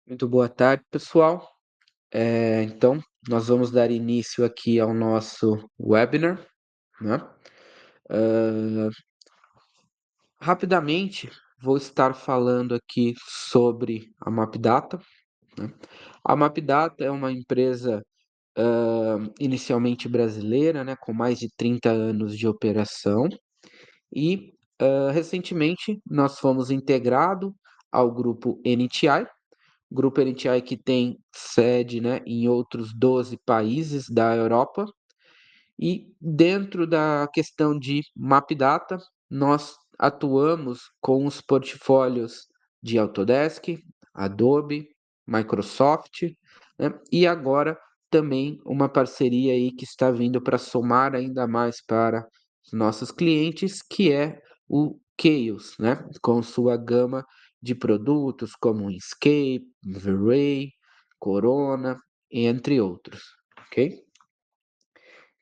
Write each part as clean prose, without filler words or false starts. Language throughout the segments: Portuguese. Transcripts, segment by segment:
Muito boa tarde, pessoal. Então, nós vamos dar início aqui ao nosso webinar, né? Ah, Rapidamente, vou estar falando aqui sobre a MapData, né? A MapData é uma empresa inicialmente brasileira, né, com mais de 30 anos de operação e recentemente nós fomos integrados ao grupo NTI. Grupo NTI que tem sede, né, em outros 12 países da Europa. E dentro da questão de Map Data, nós atuamos com os portfólios de Autodesk, Adobe, Microsoft, né, e agora também uma parceria aí que está vindo para somar ainda mais para os nossos clientes, que é o Chaos, né, com sua gama de produtos como Inkscape, V-Ray, Corona, entre outros, ok?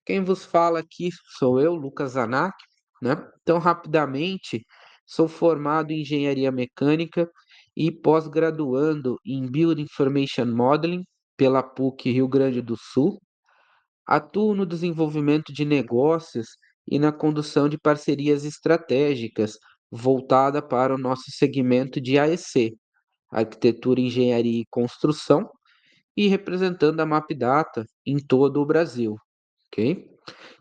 Quem vos fala aqui sou eu, Lucas Zanac, né? Então, rapidamente, sou formado em engenharia mecânica e pós-graduando em Building Information Modeling pela PUC Rio Grande do Sul. Atuo no desenvolvimento de negócios e na condução de parcerias estratégicas voltada para o nosso segmento de AEC, Arquitetura, Engenharia e Construção, e representando a MapData em todo o Brasil, ok?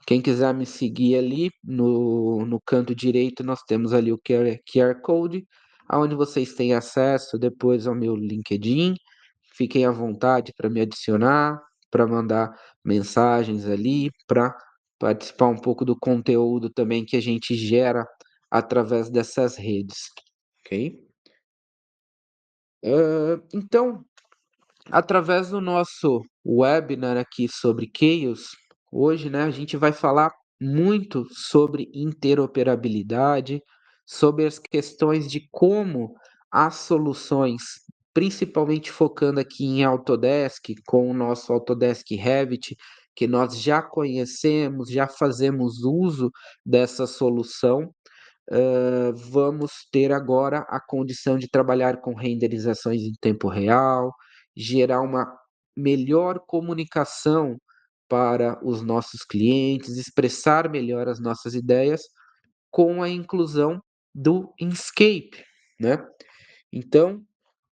Quem quiser me seguir ali no canto direito, nós temos ali o QR Code, onde vocês têm acesso depois ao meu LinkedIn. Fiquem à vontade para me adicionar, para mandar mensagens ali, para participar um pouco do conteúdo também que a gente gera através dessas redes, ok? Então, através do nosso webinar aqui sobre Chaos, hoje, né, a gente vai falar muito sobre interoperabilidade, sobre as questões de como as soluções, principalmente focando aqui em Autodesk, com o nosso Autodesk Revit, que nós já conhecemos, já fazemos uso dessa solução. Vamos ter agora a condição de trabalhar com renderizações em tempo real, gerar uma melhor comunicação para os nossos clientes, expressar melhor as nossas ideias com a inclusão do Inkscape, né? Então,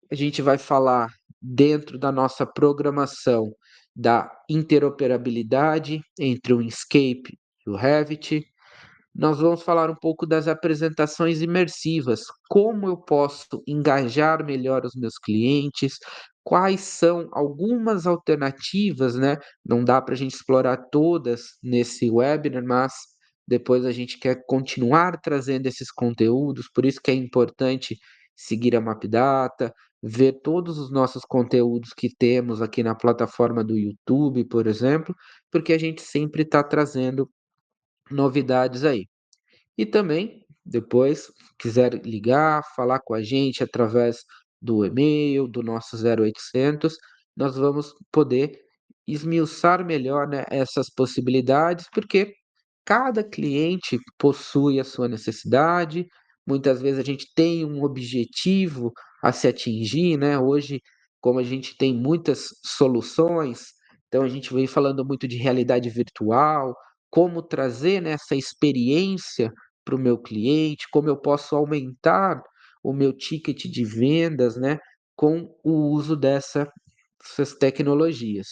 a gente vai falar dentro da nossa programação da interoperabilidade entre o Inkscape e o Revit. Nós vamos falar um pouco das apresentações imersivas, como eu posso engajar melhor os meus clientes, quais são algumas alternativas, né? Não dá para a gente explorar todas nesse webinar, mas depois a gente quer continuar trazendo esses conteúdos, por isso que é importante seguir a MapData, ver todos os nossos conteúdos que temos aqui na plataforma do YouTube, por exemplo, porque a gente sempre está trazendo novidades aí. E também, depois, quiser ligar, falar com a gente através do e-mail, do nosso 0800, nós vamos poder esmiuçar melhor, né, essas possibilidades, porque cada cliente possui a sua necessidade, muitas vezes a gente tem um objetivo a se atingir, né? Hoje, como a gente tem muitas soluções, então a gente vem falando muito de realidade virtual, como trazer, né, essa experiência para o meu cliente, como eu posso aumentar o meu ticket de vendas, né, com o uso dessas tecnologias.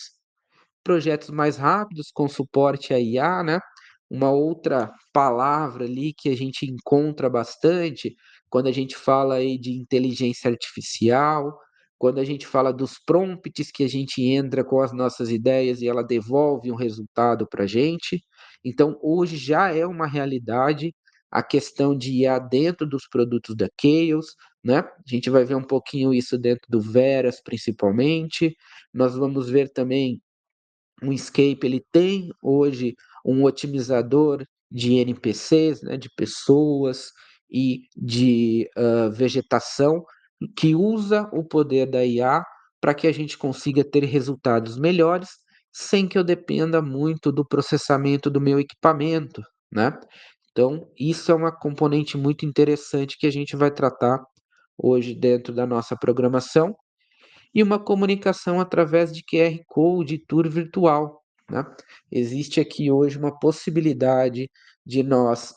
Projetos mais rápidos com suporte a IA, né? Uma outra palavra ali que a gente encontra bastante quando a gente fala aí de inteligência artificial, quando a gente fala dos prompts que a gente entra com as nossas ideias e ela devolve um resultado para a gente. Então, hoje já é uma realidade a questão de IA dentro dos produtos da Chaos, né? A gente vai ver um pouquinho isso dentro do Veras, principalmente. Nós vamos ver também o Escape ele tem hoje um otimizador de NPCs, né, de pessoas e de vegetação, que usa o poder da IA para que a gente consiga ter resultados melhores, sem que eu dependa muito do processamento do meu equipamento, né? Então, isso é uma componente muito interessante que a gente vai tratar hoje dentro da nossa programação. e uma comunicação através de QR Code e tour virtual, né? Existe aqui hoje uma possibilidade de nós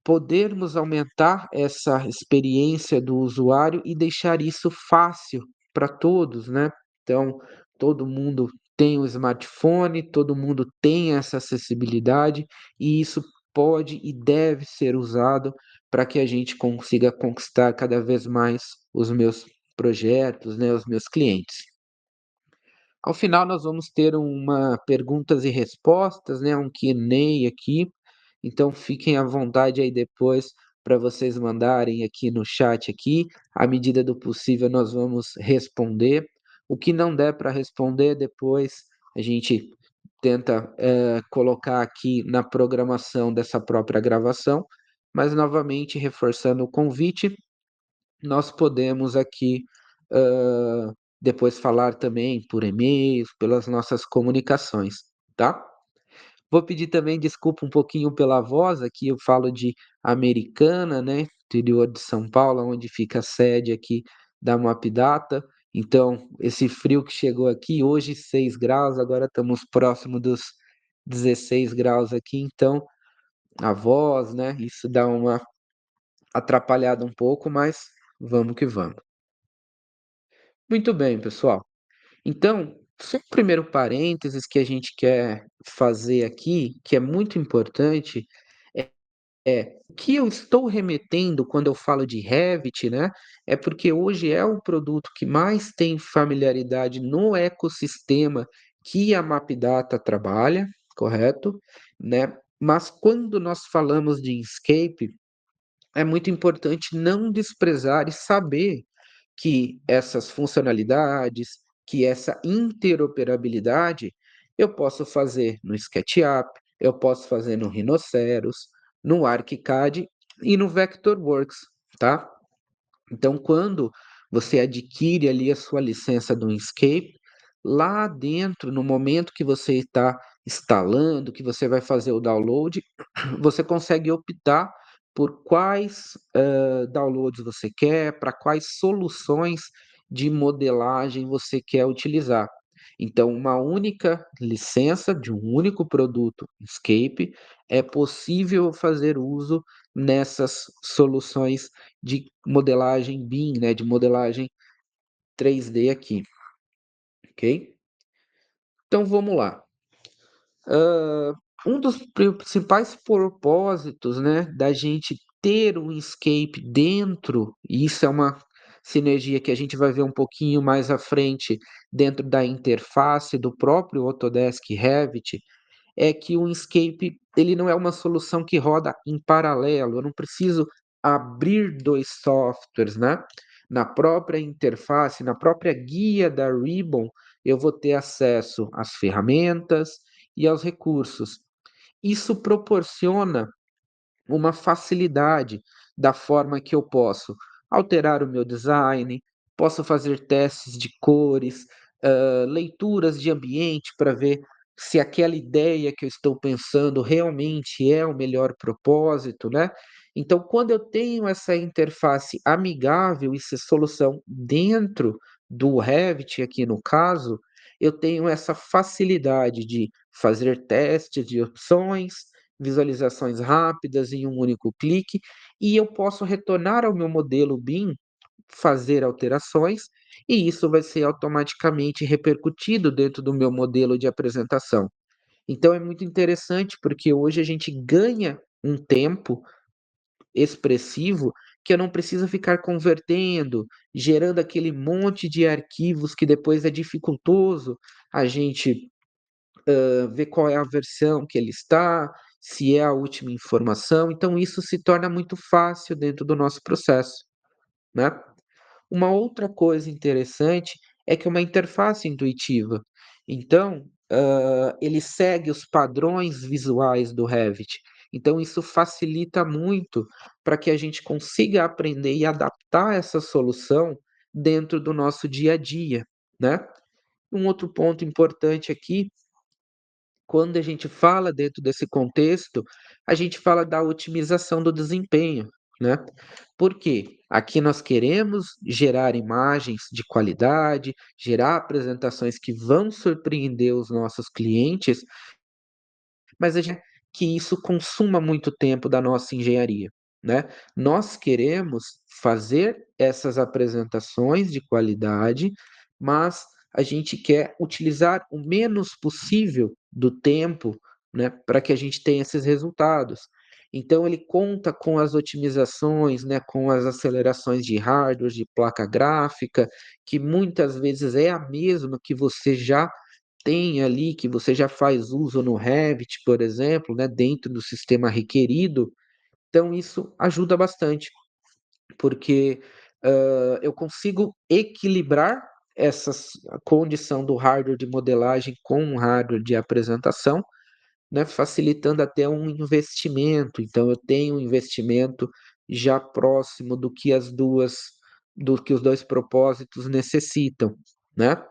podermos aumentar essa experiência do usuário e deixar isso fácil para todos, né? Então, todo mundo tem um smartphone, todo mundo tem essa acessibilidade e isso pode e deve ser usado para que a gente consiga conquistar cada vez mais os meus projetos, né, os meus clientes. Ao final, nós vamos ter uma perguntas e respostas, né, um Q&A aqui. Então, fiquem à vontade aí depois para vocês mandarem aqui no chat aqui. À medida do possível, nós vamos responder. O que não der para responder, depois a gente tenta colocar aqui na programação dessa própria gravação. Mas, novamente, reforçando o convite, nós podemos aqui depois falar também por e-mails, pelas nossas comunicações, tá? Vou pedir também desculpa um pouquinho pela voz, aqui eu falo de Americana, né? Interior de São Paulo, onde fica a sede aqui da Mapdata. Então, esse frio que chegou aqui, hoje 6 graus, agora estamos próximo dos 16 graus aqui, então a voz, né? Isso dá uma atrapalhada um pouco, mas vamos que vamos. Muito bem, pessoal. Então, só um primeiro parênteses que a gente quer fazer aqui, que é muito importante, o que eu estou remetendo quando eu falo de Revit, né? É porque hoje é o produto que mais tem familiaridade no ecossistema que a Mapdata trabalha, correto? Né? Mas quando nós falamos de Inkscape, é muito importante não desprezar e saber que essas funcionalidades, que essa interoperabilidade, eu posso fazer no SketchUp, eu posso fazer no Rhinoceros, no ArchiCAD e no Vectorworks, tá? Então, quando você adquire ali a sua licença do Inkscape, lá dentro, no momento que você está instalando, que você vai fazer o download, você consegue optar por quais downloads você quer, para quais soluções de modelagem você quer utilizar. Então, uma única licença de um único produto Escape é possível fazer uso nessas soluções de modelagem BIM, né, de modelagem 3D aqui, ok? Então, vamos lá. Um dos principais propósitos, né, da gente ter um escape dentro, e isso é uma sinergia que a gente vai ver um pouquinho mais à frente dentro da interface do próprio Autodesk Revit, é que o Inkscape ele não é uma solução que roda em paralelo. Eu não preciso abrir dois softwares, né? Na própria interface, na própria guia da Ribbon, eu vou ter acesso às ferramentas e aos recursos. Isso proporciona uma facilidade da forma que eu posso alterar o meu design, posso fazer testes de cores, leituras de ambiente para ver se aquela ideia que eu estou pensando realmente é o melhor propósito, né? Então, quando eu tenho essa interface amigável, essa solução dentro do Revit, aqui no caso, eu tenho essa facilidade de fazer testes de opções, visualizações rápidas em um único clique, e eu posso retornar ao meu modelo BIM, fazer alterações, e isso vai ser automaticamente repercutido dentro do meu modelo de apresentação. Então é muito interessante porque hoje a gente ganha um tempo expressivo que eu não preciso ficar convertendo, gerando aquele monte de arquivos que depois é dificultoso a gente ver qual é a versão que ele está, se é a última informação. Então, isso se torna muito fácil dentro do nosso processo, né? Uma outra coisa interessante é que é uma interface intuitiva. Então, ele segue os padrões visuais do Revit. Então, isso facilita muito para que a gente consiga aprender e adaptar essa solução dentro do nosso dia a dia, né? Um outro ponto importante aqui, quando a gente fala dentro desse contexto, a gente fala da otimização do desempenho. né? Por quê? Aqui nós queremos gerar imagens de qualidade, gerar apresentações que vão surpreender os nossos clientes, mas a gente quer que isso consuma muito tempo da nossa engenharia, né? Nós queremos fazer essas apresentações de qualidade, mas a gente quer utilizar o menos possível do tempo, né, para que a gente tenha esses resultados. Então ele conta com as otimizações, né, com as acelerações de hardware, de placa gráfica, que muitas vezes é a mesma que você já tem ali, que você já faz uso no Revit, por exemplo, né, dentro do sistema requerido. Então isso ajuda bastante, porque eu consigo equilibrar essa condição do hardware de modelagem com o hardware de apresentação, né, facilitando até um investimento. Então eu tenho um investimento já próximo do que os dois propósitos necessitam, né?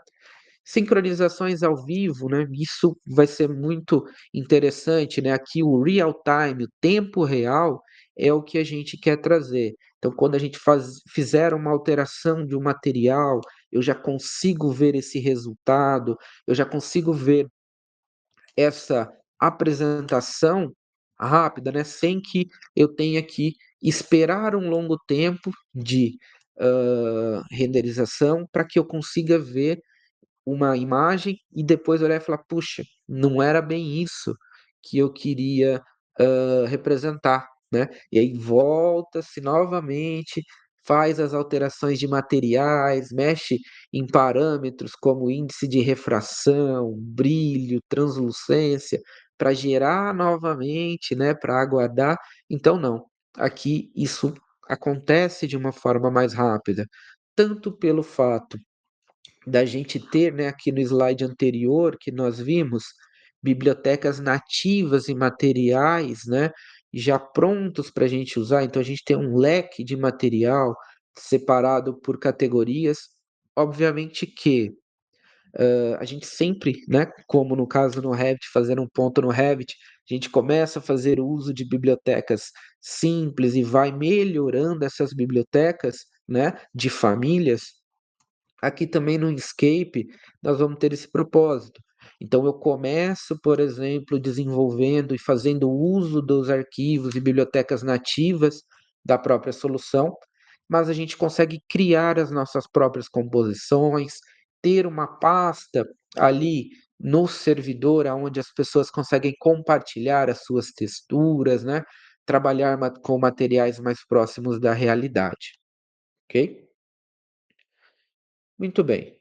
Sincronizações ao vivo, né? Isso vai ser muito interessante, né? Aqui o real time, o tempo real, é o que a gente quer trazer. Então, quando a gente fizer uma alteração de um material, eu já consigo ver esse resultado, eu já consigo ver essa apresentação rápida, né? Sem que eu tenha que esperar um longo tempo de renderização para que eu consiga ver uma imagem e depois olhar e falar, puxa, não era bem isso que eu queria representar, né? E aí volta-se novamente, faz as alterações de materiais, mexe em parâmetros como índice de refração, brilho, translucência, para gerar novamente, né? Para aguardar. Então, não. Aqui isso acontece de uma forma mais rápida, tanto pelo fato da gente ter, né, aqui no slide anterior que nós vimos, bibliotecas nativas e materiais, né, já prontos para a gente usar. Então a gente tem um leque de material separado por categorias. Obviamente que a gente sempre, né, como no caso no Revit, fazendo um ponto no Revit, a gente começa a fazer uso de bibliotecas simples e vai melhorando essas bibliotecas, né, de famílias. Aqui também no Inkscape, nós vamos ter esse propósito. Então, eu começo, por exemplo, desenvolvendo e fazendo uso dos arquivos e bibliotecas nativas da própria solução, mas a gente consegue criar as nossas próprias composições, ter uma pasta ali no servidor, onde as pessoas conseguem compartilhar as suas texturas, né? Trabalhar com materiais mais próximos da realidade, ok? Muito bem.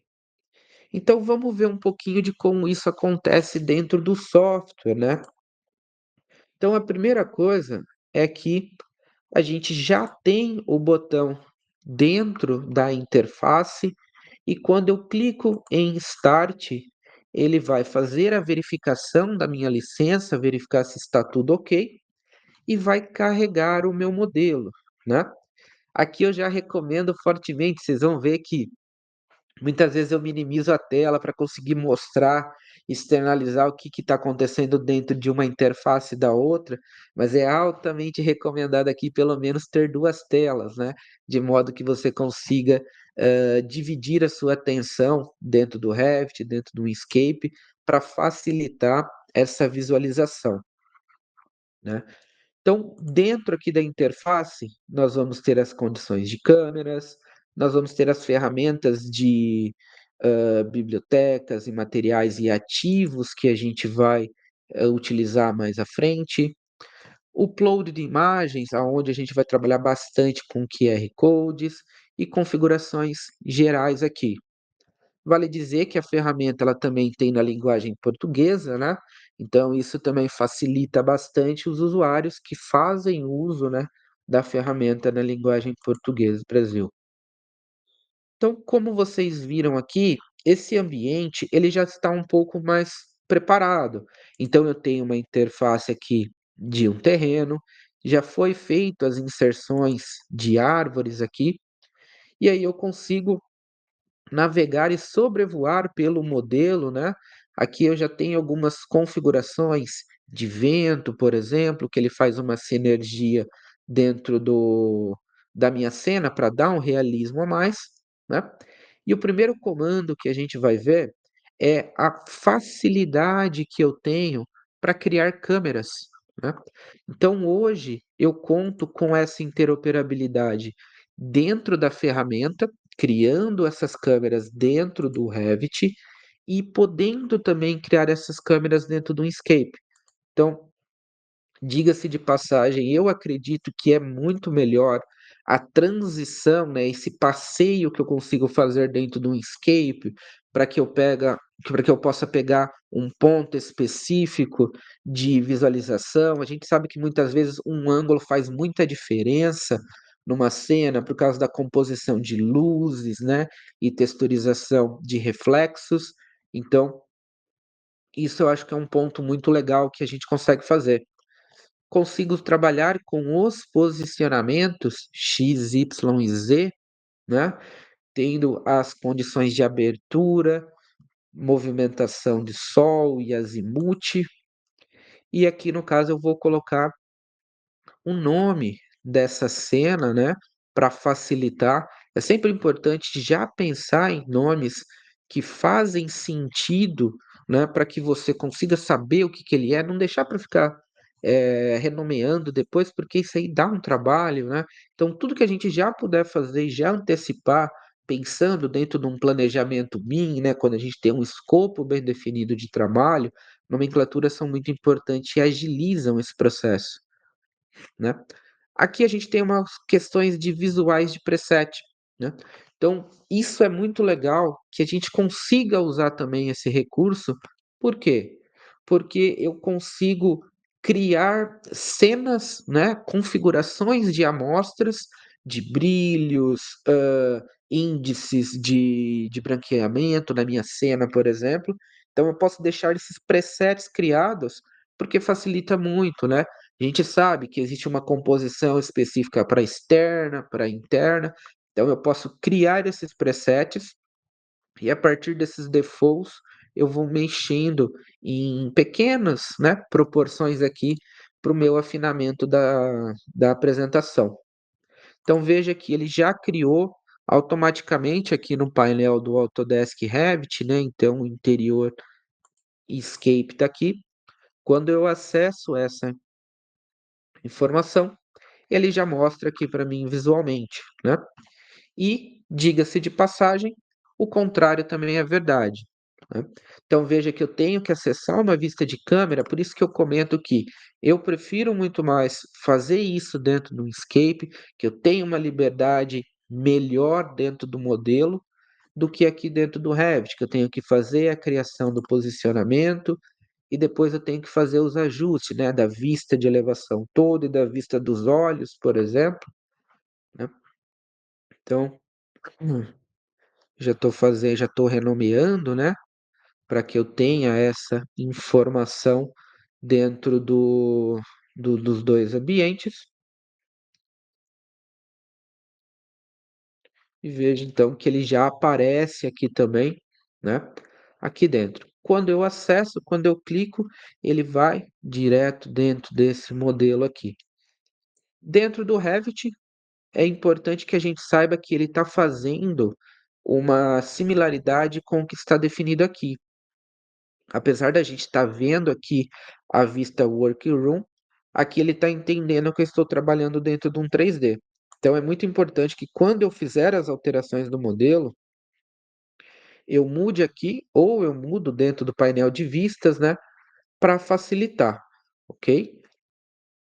Então vamos ver um pouquinho de como isso acontece dentro do software, né? Então a primeira coisa é que a gente já tem o botão dentro da interface e quando eu clico em Start, ele vai fazer a verificação da minha licença, verificar se está tudo ok e vai carregar o meu modelo, né? Aqui eu já recomendo fortemente, vocês vão ver que muitas vezes eu minimizo a tela para conseguir mostrar, externalizar o que está acontecendo dentro de uma interface da outra, mas é altamente recomendado aqui pelo menos ter duas telas, né? De modo que você consiga dividir a sua atenção dentro do Revit, dentro do Inkscape, para facilitar essa visualização, né? Então, dentro aqui da interface, nós vamos ter as condições de câmeras, nós vamos ter as ferramentas de bibliotecas e materiais e ativos que a gente vai utilizar mais à frente. Upload de imagens, aonde a gente vai trabalhar bastante com QR codes e configurações gerais aqui. Vale dizer que a ferramenta ela também tem na linguagem portuguesa, né? Então isso também facilita bastante os usuários que fazem uso, né, da ferramenta na linguagem portuguesa do Brasil. Então, como vocês viram aqui, esse ambiente ele já está um pouco mais preparado. Então eu tenho uma interface aqui de um terreno, já foi feito as inserções de árvores aqui, e aí eu consigo navegar e sobrevoar pelo modelo, né? Aqui eu já tenho algumas configurações de vento, por exemplo, que ele faz uma sinergia dentro da minha cena para dar um realismo a mais, né? E o primeiro comando que a gente vai ver é a facilidade que eu tenho para criar câmeras, né? Então hoje eu conto com essa interoperabilidade dentro da ferramenta, criando essas câmeras dentro do Revit e podendo também criar essas câmeras dentro do Inkscape. Então, diga-se de passagem, eu acredito que é muito melhor a transição, né, esse passeio que eu consigo fazer dentro do Inkscape, para que eu possa pegar um ponto específico de visualização. A gente sabe que muitas vezes um ângulo faz muita diferença numa cena por causa da composição de luzes, né, e texturização de reflexos. Então, isso eu acho que é um ponto muito legal que a gente consegue fazer. Consigo trabalhar com os posicionamentos X, Y e Z, né? Tendo as condições de abertura, movimentação de sol e azimuth. E aqui no caso eu vou colocar o nome dessa cena, né, para facilitar. É sempre importante já pensar em nomes que fazem sentido, né, para que você consiga saber o que que ele é, não deixar para ficar renomeando depois, porque isso aí dá um trabalho, né? Então, tudo que a gente já puder fazer e já antecipar, pensando dentro de um planejamento MIM, né, quando a gente tem um escopo bem definido de trabalho, nomenclaturas são muito importantes e agilizam esse processo, né? Aqui a gente tem umas questões de visuais de preset, né? Então, isso é muito legal que a gente consiga usar também esse recurso. Por quê? Porque eu consigo criar cenas, né, configurações de amostras, de brilhos, índices de branqueamento na minha cena, por exemplo. Então, eu posso deixar esses presets criados, porque facilita muito, né? A gente sabe que existe uma composição específica para externa, para interna, então eu posso criar esses presets e a partir desses defaults eu vou mexendo em pequenas, né, proporções aqui para o meu afinamento da apresentação. Então veja que ele já criou automaticamente aqui no painel do Autodesk Revit, né? Então o interior Escape está aqui. Quando eu acesso essa informação, ele já mostra aqui para mim visualmente, né? E, diga-se de passagem, o contrário também é verdade, né? Então veja que eu tenho que acessar uma vista de câmera, por isso que eu comento que eu prefiro muito mais fazer isso dentro do Inkscape, que eu tenho uma liberdade melhor dentro do modelo, do que aqui dentro do Revit, que eu tenho que fazer a criação do posicionamento e depois eu tenho que fazer os ajustes, né, da vista de elevação toda e da vista dos olhos, por exemplo, né? Então, já estou renomeando, né, para que eu tenha essa informação dentro dos dois ambientes e veja então que ele já aparece aqui também, né, aqui dentro. Quando eu acesso, quando eu clico, ele vai direto dentro desse modelo aqui. Dentro do Revit, é importante que a gente saiba que ele está fazendo uma similaridade com o que está definido aqui. Apesar da gente estar vendo aqui a vista Workroom, aqui ele está entendendo que eu estou trabalhando dentro de um 3D. Então é muito importante que quando eu fizer as alterações do modelo, eu mude aqui ou eu mudo dentro do painel de vistas, né, para facilitar, ok?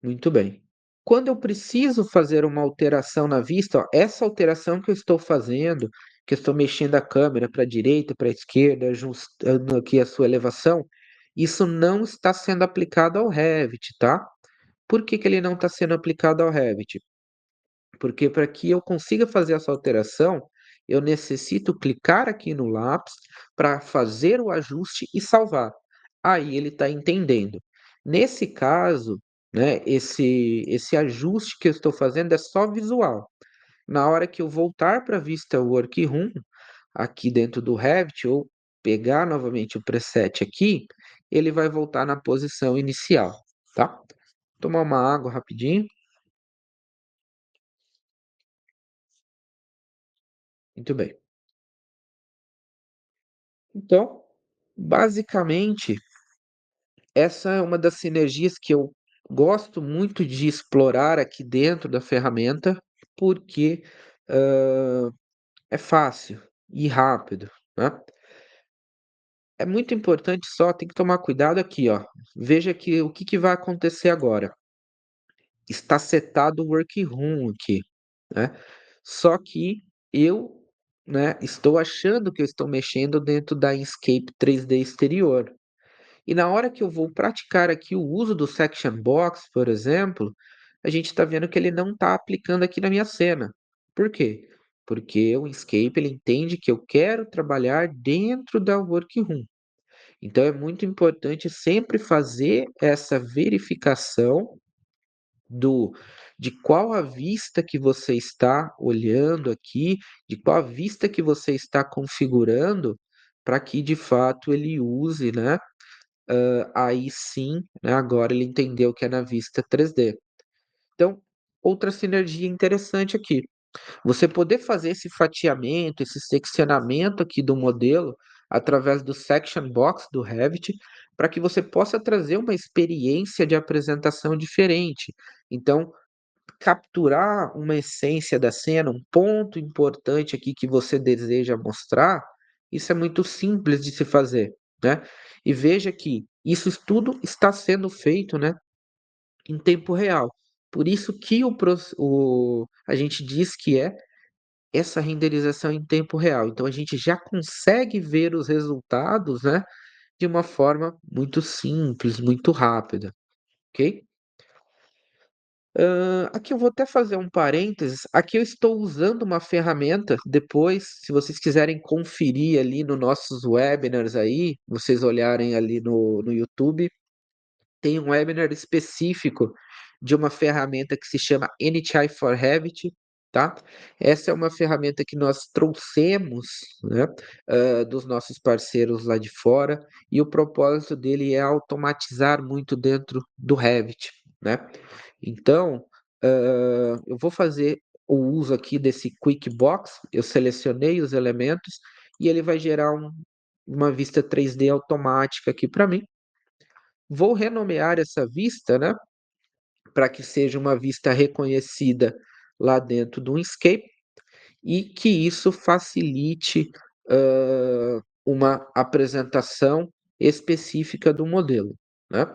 Muito bem. Quando eu preciso fazer uma alteração na vista, ó, essa alteração que eu estou fazendo, que eu estou mexendo a câmera para a direita, para a esquerda, ajustando aqui a sua elevação, isso não está sendo aplicado ao Revit, tá? Por que que ele não está sendo aplicado ao Revit? Porque para que eu consiga fazer essa alteração, eu necessito clicar aqui no lápis para fazer o ajuste e salvar. Aí ele está entendendo. Nesse caso, né, esse ajuste que eu estou fazendo é só visual. Na hora que eu voltar para a vista Workroom, aqui dentro do Revit, ou pegar novamente o preset aqui, ele vai voltar na posição inicial, tá? Tomar uma água rapidinho. Muito bem. Então, basicamente, essa é uma das sinergias que eu gosto muito de explorar aqui dentro da ferramenta, porque, é fácil e rápido, né. É muito importante só tem que tomar cuidado aqui, ó, veja que o que que vai acontecer agora, está setado o workroom aqui, né, só que eu, né, estou achando que eu estou mexendo dentro da Inkscape 3D exterior. E na hora que eu vou praticar aqui o uso do Section Box, por exemplo, a gente está vendo que ele não está aplicando aqui na minha cena. Por quê? Porque o Inkscape ele entende que eu quero trabalhar dentro da Workroom. Então é muito importante sempre fazer essa verificação do de qual a vista que você está olhando aqui, de qual a vista que você está configurando, para que de fato ele use, né, aí sim, né, agora ele entendeu que é na vista 3D. Então, outra sinergia interessante aqui, você poder fazer esse fatiamento, esse seccionamento aqui do modelo através do section box do Revit, para que você possa trazer uma experiência de apresentação diferente. Então, capturar uma essência da cena, um ponto importante aqui que você deseja mostrar, isso é muito simples de se fazer, né? E veja que isso tudo está sendo feito, né, em tempo real. Por isso que a gente diz que é essa renderização em tempo real. Então a gente já consegue ver os resultados, né, de uma forma muito simples, muito rápida, ok? Aqui eu vou até fazer um parênteses. Aqui eu estou usando uma ferramenta. Depois, se vocês quiserem conferir ali nos nossos webinars aí, vocês olharem ali no YouTube, tem um webinar específico de uma ferramenta que se chama NTI for Revit, tá? Essa é uma ferramenta que nós trouxemos, né, dos nossos parceiros lá de fora, e o propósito dele é automatizar muito dentro do Revit, né? Então, eu vou fazer o uso aqui desse Quick Box, eu selecionei os elementos e ele vai gerar uma vista 3D automática aqui para mim. Vou renomear essa vista, né, para que seja uma vista reconhecida lá dentro do Inkscape e que isso facilite, uma apresentação específica do modelo, né.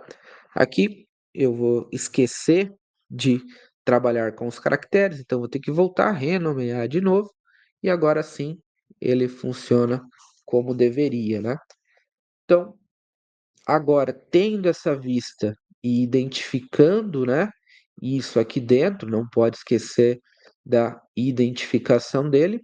Aqui eu vou esquecer de trabalhar com os caracteres, então vou ter que voltar, renomear de novo, e agora sim ele funciona como deveria, né. Então, agora tendo essa vista e identificando, né, isso aqui dentro, não pode esquecer da identificação dele,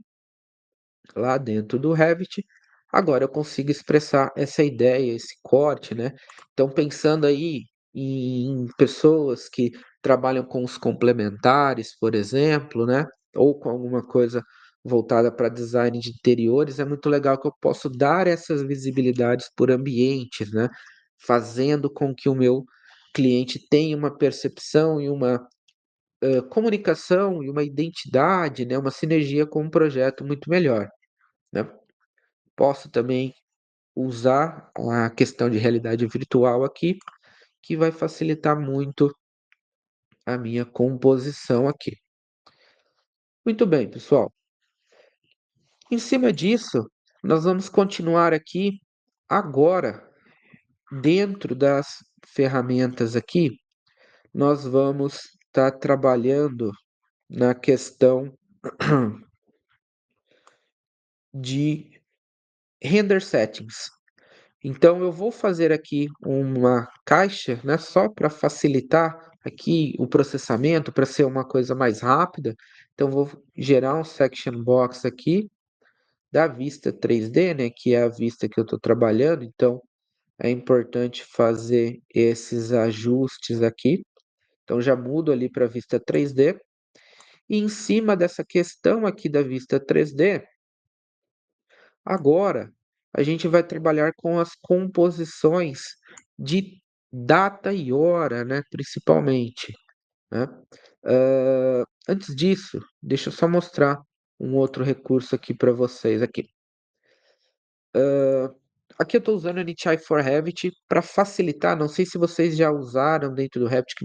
lá dentro do Revit. Agora eu consigo expressar essa ideia, esse corte, né. Então pensando aí em pessoas que trabalham com os complementares, por exemplo, né, ou com alguma coisa voltada para design de interiores, é muito legal que eu posso dar essas visibilidades por ambientes, né, fazendo com que o meu cliente tenha uma percepção e uma, comunicação e uma identidade, né, uma sinergia com um projeto muito melhor, né. Posso também usar a questão de realidade virtual aqui, que vai facilitar muito a minha composição aqui. Muito bem, pessoal. Em cima disso, nós vamos continuar aqui agora, dentro das ferramentas aqui, nós vamos estar trabalhando na questão de render settings. Então eu vou fazer aqui uma caixa, né, só para facilitar aqui o processamento, para ser uma coisa mais rápida. Então vou gerar um section box aqui da vista 3D, né, que é a vista que eu estou trabalhando. Então é importante fazer esses ajustes aqui. Então já mudo ali para a vista 3D. E em cima dessa questão aqui da vista 3D, agora, a gente vai trabalhar com as composições de data e hora, né, principalmente, né. Antes disso, deixa eu só mostrar. um outro recurso aqui para vocês aqui. Aqui eu estou usando o NTI for Revit para facilitar. Não sei se vocês já usaram dentro do Revit,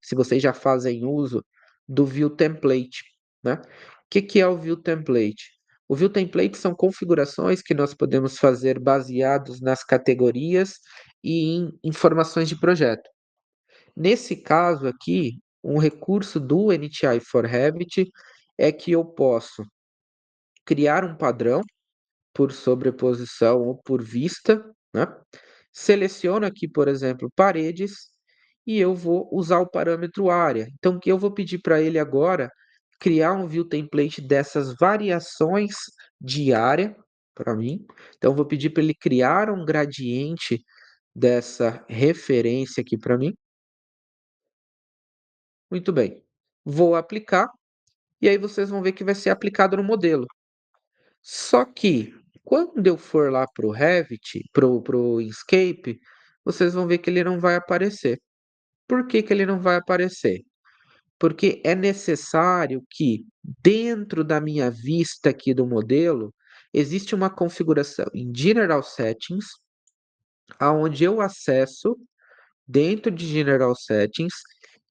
se vocês já fazem uso do View Template, né? O que é o View Template? O View Template são configurações que nós podemos fazer baseados nas categorias e em informações de projeto. Nesse caso aqui, um recurso do NTI for Revit é que eu posso criar um padrão por sobreposição ou por vista, né? Seleciono aqui, por exemplo, paredes e eu vou usar o parâmetro área. Então, o que eu vou pedir para ele agora? Criar um view template dessas variações de área para mim. Então, eu vou pedir para ele criar um gradiente dessa referência aqui para mim. Muito bem. Vou aplicar e aí vocês vão ver que vai ser aplicado no modelo. Só que quando eu for lá para o Revit, pro Inkscape, vocês vão ver que ele não vai aparecer. Por que que ele não vai aparecer? Porque é necessário que dentro da minha vista aqui do modelo, existe uma configuração em General Settings, aonde eu acesso dentro de General Settings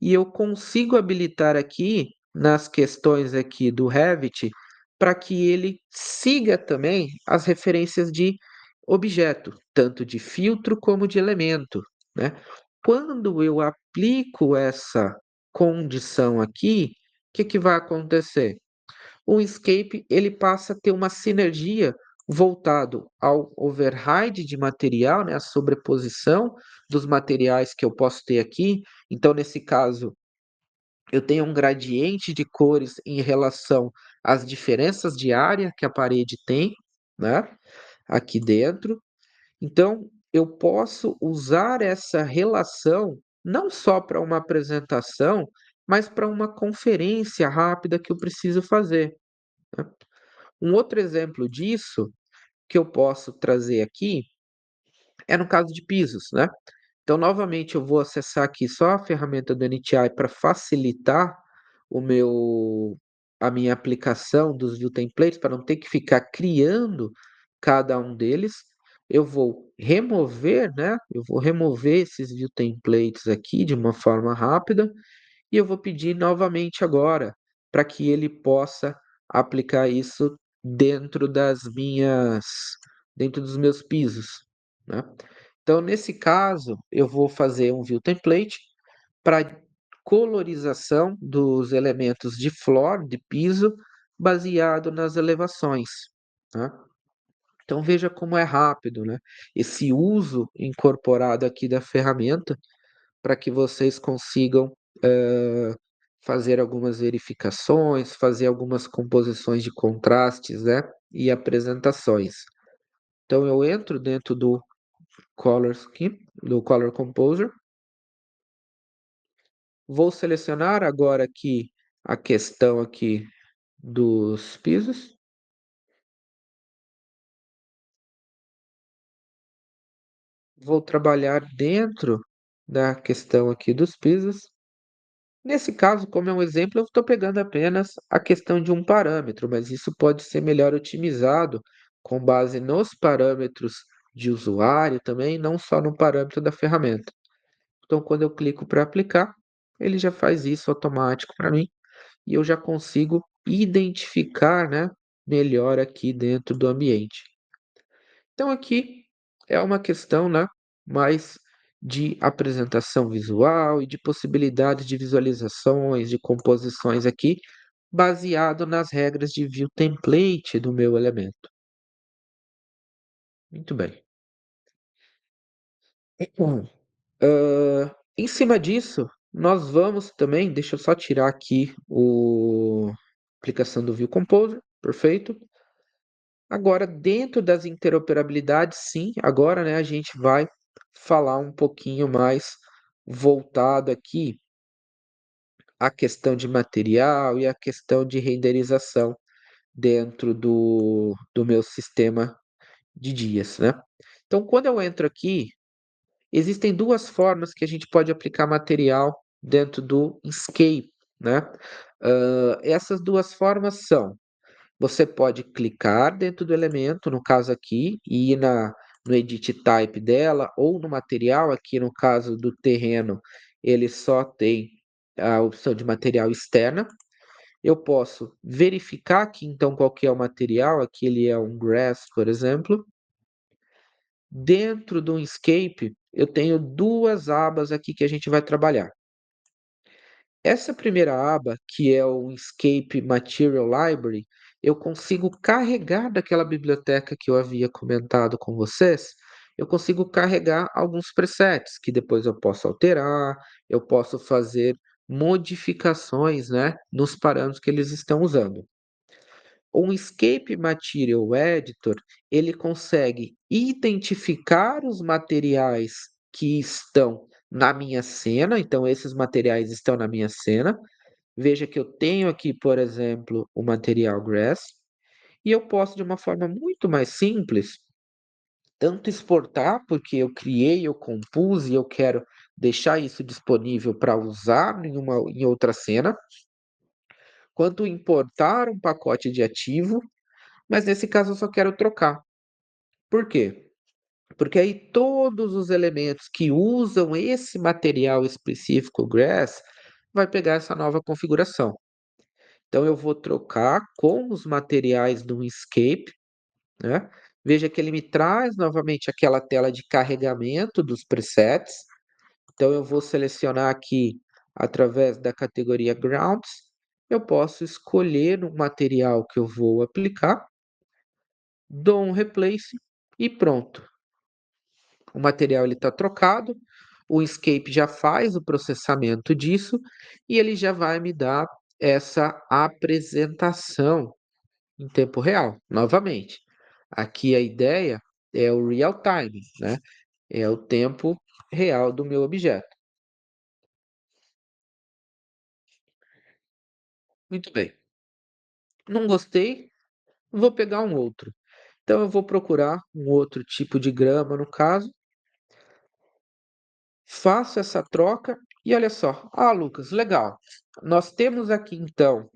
e eu consigo habilitar aqui nas questões aqui do Revit para que ele siga também as referências de objeto, tanto de filtro como de elemento, né? Quando eu aplico essa condição aqui, o que que vai acontecer? O Inkscape ele passa a ter uma sinergia voltado ao override de material, né, a sobreposição dos materiais que eu posso ter aqui. Então, nesse caso, eu tenho um gradiente de cores em relação às diferenças de área que a parede tem, né, aqui dentro. Então, eu posso usar essa relação não só para uma apresentação, mas para uma conferência rápida que eu preciso fazer, né? Um outro exemplo disso que eu posso trazer aqui é no caso de pisos, né? Então, novamente, eu vou acessar aqui só a ferramenta do NTI para facilitar a minha aplicação dos view templates, para não ter que ficar criando cada um deles. Eu vou remover, né? Eu vou remover esses view templates aqui de uma forma rápida e eu vou pedir novamente agora para que ele possa aplicar isso dentro dos meus pisos, né? Então, nesse caso, eu vou fazer um view template para colorização dos elementos de floor, de piso, baseado nas elevações, tá? Então veja como é rápido, né? Esse uso incorporado aqui da ferramenta para que vocês consigam fazer algumas verificações, fazer algumas composições de contrastes, né? E apresentações. Então eu entro dentro do Color Scheme, do Color Composer, vou selecionar agora aqui a questão aqui dos pisos, vou trabalhar dentro da questão aqui dos pisos. Nesse caso, como é um exemplo, eu estou pegando apenas a questão de um parâmetro, mas isso pode ser melhor otimizado com base nos parâmetros de usuário também, não só no parâmetro da ferramenta. Então, quando eu clico para aplicar, ele já faz isso automático para mim e eu já consigo identificar, né, melhor aqui dentro do ambiente. Então, aqui é uma questão, né, mais de apresentação visual e de possibilidades de visualizações, de composições aqui, baseado nas regras de view template do meu elemento. Muito bem. Em cima disso, nós vamos também, deixa eu só tirar aqui a aplicação do View Composer, perfeito. Agora, dentro das interoperabilidades, sim, agora, né, a gente vai falar um pouquinho mais voltado aqui à questão de material e à questão de renderização dentro do meu sistema de dias, né? Então, quando eu entro aqui, existem duas formas que a gente pode aplicar material dentro do Inkscape, né? Essas duas formas são você pode clicar dentro do elemento, no caso aqui, e ir no Edit Type dela, ou no material, aqui no caso do terreno, ele só tem a opção de material externa. Eu posso verificar aqui, então, qual que é o material, aqui ele é um grass, por exemplo. Dentro do Inkscape, eu tenho duas abas aqui que a gente vai trabalhar. Essa primeira aba, que é o Inkscape Material Library, eu consigo carregar daquela biblioteca que eu havia comentado com vocês, eu consigo carregar alguns presets que depois eu posso alterar, eu posso fazer modificações, né, nos parâmetros que eles estão usando. O Escape Material Editor, ele consegue identificar os materiais que estão na minha cena, então esses materiais estão na minha cena. Veja que eu tenho aqui, por exemplo, o material Grass, e eu posso, de uma forma muito mais simples, tanto exportar, porque eu criei, eu compus e eu quero deixar isso disponível para usar em outra cena, quanto importar um pacote de ativo, mas nesse caso eu só quero trocar. Por quê? Porque aí todos os elementos que usam esse material específico Grass vai pegar essa nova configuração. Então eu vou trocar com os materiais do Inkscape, né? Veja que ele me traz novamente aquela tela de carregamento dos presets. Então eu vou selecionar aqui através da categoria Grounds, eu posso escolher o material que eu vou aplicar, dou um replace e pronto. O material está trocado, o Escape já faz o processamento disso e ele já vai me dar essa apresentação em tempo real. Novamente, aqui a ideia é o real time, né? É o tempo real do meu objeto. Muito bem. Não gostei, vou pegar um outro. Então eu vou procurar um outro tipo de grama, no caso, faço essa troca e olha só. Ah, Lucas, legal. Nós temos aqui então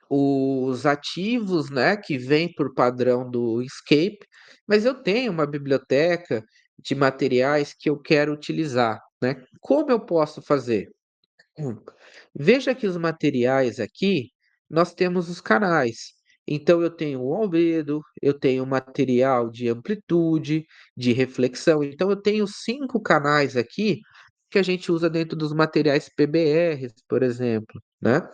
os ativos, né, que vêm por padrão do Escape, mas eu tenho uma biblioteca de materiais que eu quero utilizar, né? Como eu posso fazer? Hum. Veja que os materiais aqui, nós temos os canais. Então, eu tenho o albedo, eu tenho material de amplitude, de reflexão. Então, eu tenho 5 canais aqui que a gente usa dentro dos materiais PBRs, por exemplo, né?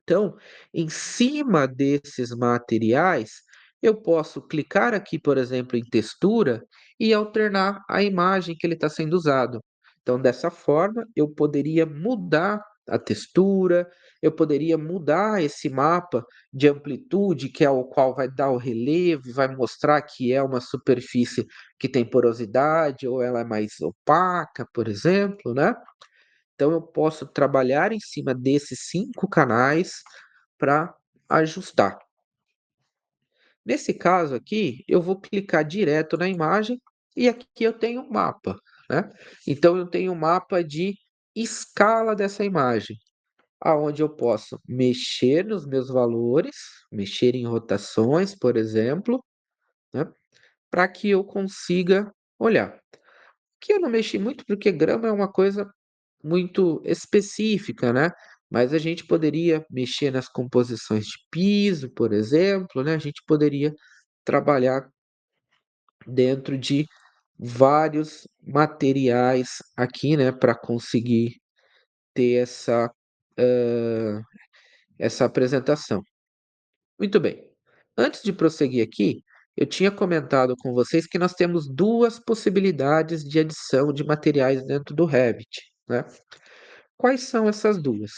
Então, em cima desses materiais, eu posso clicar aqui, por exemplo, em textura e alternar a imagem que ele está sendo usado. Então, dessa forma, eu poderia mudar a textura, eu poderia mudar esse mapa de amplitude, que é o qual vai dar o relevo, vai mostrar que é uma superfície que tem porosidade ou ela é mais opaca, por exemplo, né? Então, eu posso trabalhar em cima desses 5 canais para ajustar. Nesse caso aqui, eu vou clicar direto na imagem e aqui eu tenho um mapa, né? Então, eu tenho um mapa de escala dessa imagem, aonde eu posso mexer nos meus valores, mexer em rotações, por exemplo, né? Para que eu consiga olhar. Que eu não mexi muito porque grama é uma coisa muito específica, né? Mas a gente poderia mexer nas composições de piso, por exemplo, né? A gente poderia trabalhar dentro de vários materiais aqui, né? Para conseguir ter essa apresentação. Muito bem. Antes de prosseguir aqui, eu tinha comentado com vocês que nós temos duas possibilidades de adição de materiais dentro do Revit, né? Quais são essas duas?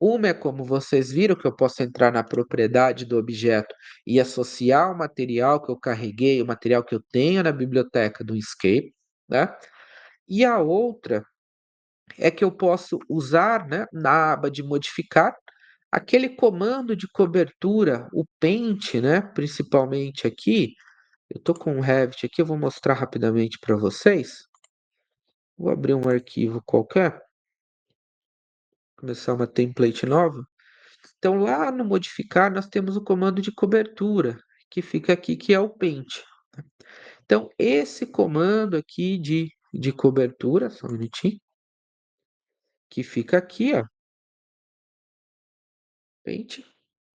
Uma é como vocês viram, que eu posso entrar na propriedade do objeto e associar o material que eu carreguei, o material que eu tenho na biblioteca do Inkscape, né? E a outra é que eu posso usar, né, na aba de modificar, aquele comando de cobertura, o Paint, né, principalmente aqui. Eu estou com o Revit aqui, eu vou mostrar rapidamente para vocês. Vou abrir um arquivo qualquer, começar uma template nova. Então, lá no modificar, nós temos o comando de cobertura, que fica aqui, que é o pente. Então, esse comando aqui de cobertura, só um minutinho, que fica aqui, ó, pente.